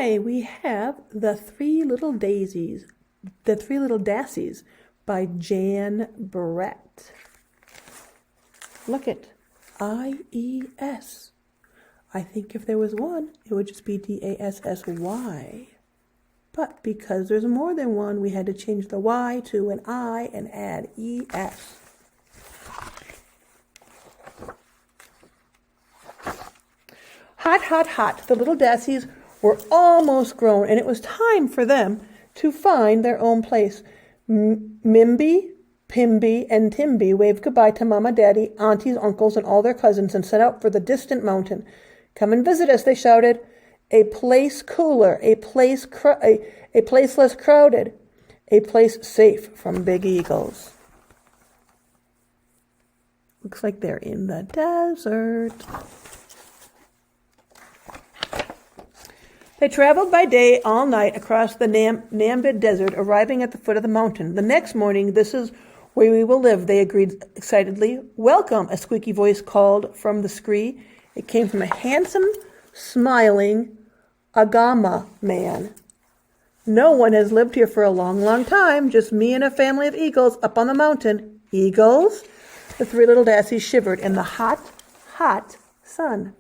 Today we have The Three Little Daisies, The Three Little Dassies by Jan Brett. Look at I-E-S. I think if there was one, it would just be D-A-S-S-Y. But because there's more than one, we had to change the Y to an I and add E-S. Hot, hot, hot. The little Dassies were almost grown, and it was time for them to find their own place. Mimby, Pimby, and Timby waved goodbye to Mama, Daddy, aunties, uncles, and all their cousins and set out for the distant mountain. "Come and visit us," they shouted. "A place cooler, a place less crowded, a place safe from big eagles." Looks like they're in the desert. They traveled by day all night across the Namib Desert, arriving at the foot of the mountain. The next morning, "This is where we will live," they agreed excitedly. "Welcome," a squeaky voice called from the scree. It came from a handsome, smiling Agama man. "No one has lived here for a long, long time. Just me and a family of eagles up on the mountain." "Eagles?" The three little Dassies shivered in the hot, hot sun.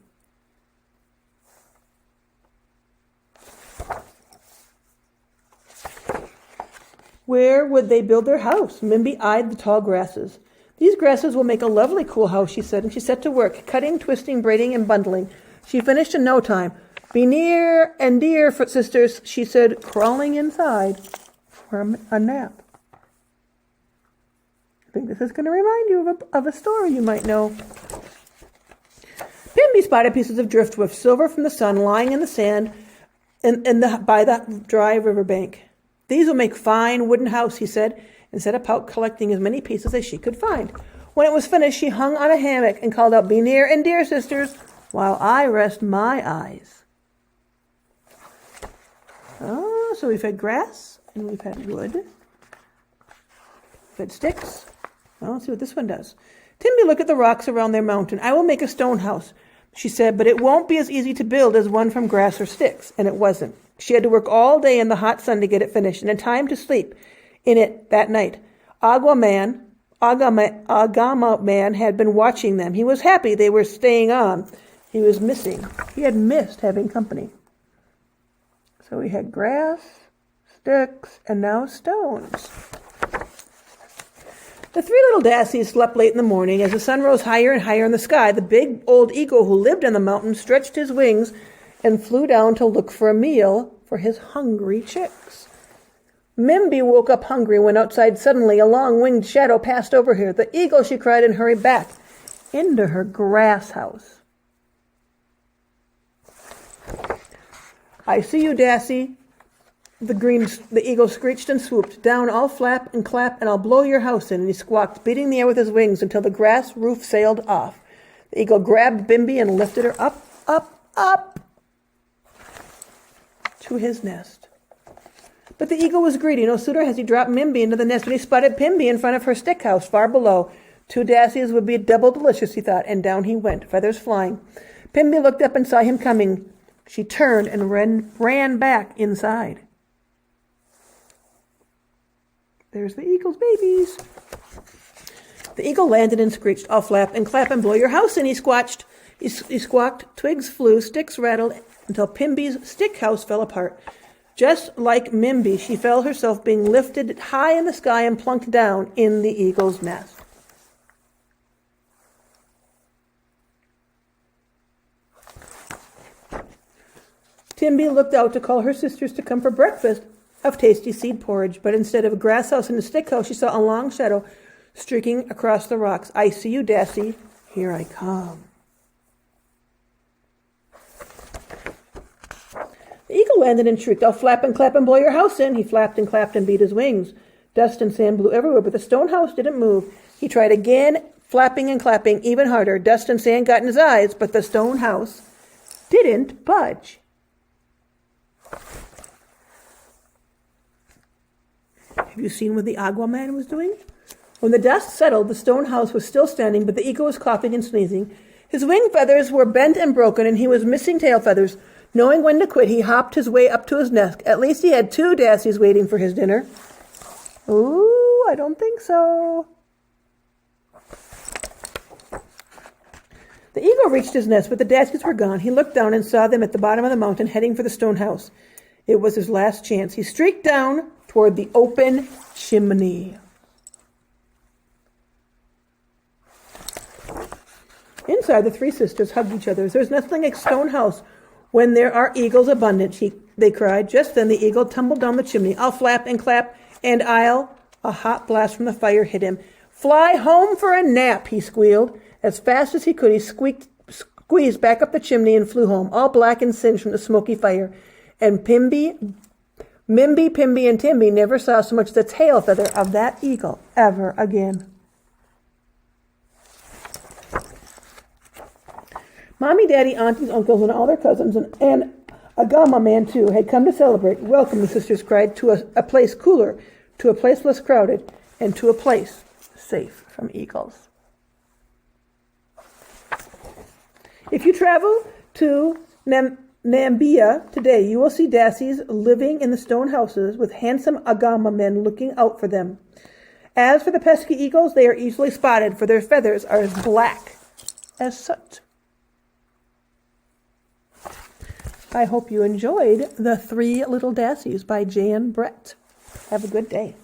Where would they build their house? Mimby eyed the tall grasses. "These grasses will make a lovely cool house," she said, and she set to work, cutting, twisting, braiding, and bundling. She finished in no time. "Be near and dear, sisters," she said, crawling inside for a nap. I think this is going to remind you of a story you might know. Pimby spotted pieces of driftwood, silver from the sun, lying in the sand by the dry riverbank. "These will make fine wooden house," he said, and set about collecting as many pieces as she could find. When it was finished, she hung on a hammock and called out, "Be near and dear, sisters, while I rest my eyes." Oh, so we've had grass, and we've had wood. We've had sticks. Well, let's see what this one does. "Timby, look at the rocks around their mountain. I will make a stone house," she said, "but it won't be as easy to build as one from grass or sticks." And it wasn't. She had to work all day in the hot sun to get it finished, and had time to sleep in it that night. Agama man had been watching them. He was happy they were staying on. He had missed having company. So we had grass, sticks, and now stones. The three little Dassies slept late in the morning. As the sun rose higher and higher in the sky, the big old eagle who lived on the mountain stretched his wings and flew down to look for a meal for his hungry chicks. Mimby woke up hungry and went outside suddenly. A long-winged shadow passed over her. "The eagle," she cried, and hurried back into her grass house. "I see you, Dassie," the eagle screeched and swooped. "Down, I'll flap and clap, and I'll blow your house in." And he squawked, beating the air with his wings until the grass roof sailed off. The eagle grabbed Bimby and lifted her up, up, up to his nest. But the eagle was greedy. No sooner had he dropped Mimby into the nest when he spotted Pimby in front of her stick house far below. Two Dassies would be double delicious, he thought, and down he went, feathers flying. Pimby looked up and saw him coming. She turned and ran back inside. There's the eagle's babies. The eagle landed and screeched, "I'll flap and clap and blow your house in," he squawked. He squawked, twigs flew, sticks rattled, until Pimby's stick house fell apart. Just like Mimby, she felt herself being lifted high in the sky and plunked down in the eagle's nest. Timby looked out to call her sisters to come for breakfast of tasty seed porridge, but instead of a grass house and a stick house, she saw a long shadow streaking across the rocks. "I see you, Dassie. Here I come." The eagle landed and shrieked, "I'll flap and clap and blow your house in." He flapped and clapped and beat his wings. Dust and sand blew everywhere, but the stone house didn't move. He tried again, flapping and clapping even harder. Dust and sand got in his eyes, but the stone house didn't budge. Have you seen what the Agua Man was doing? When the dust settled, the stone house was still standing, but the eagle was coughing and sneezing. His wing feathers were bent and broken, and he was missing tail feathers. Knowing when to quit, he hopped his way up to his nest. At least he had 2 Dassies waiting for his dinner. Ooh, I don't think so. The eagle reached his nest, but the Dassies were gone. He looked down and saw them at the bottom of the mountain, heading for the stone house. It was his last chance. He streaked down toward the open chimney. Inside, the 3 sisters hugged each other. There's nothing like stone house when there are eagles abundant, they cried. Just then the eagle tumbled down the chimney. I'll flap and clap, and I'll... A hot blast from the fire hit him. Fly home for a nap, he squealed. As fast as he could, he squeezed back up the chimney and flew home, all black and singed from the smoky fire. And Mimby, Pimby, and Timby never saw so much as the tail feather of that eagle ever again. Mommy, Daddy, aunties, uncles, and all their cousins, and a Gama man, too, had come to celebrate. Welcome, the sisters cried, to a place cooler, to a place less crowded, and to a place safe from eagles. If you travel to Namibia today, you will see Dassies living in the stone houses with handsome Agama men looking out for them. As for the pesky eagles, they are easily spotted, for their feathers are as black as soot. I hope you enjoyed The 3 Little Dassies by Jan Brett. Have a good day.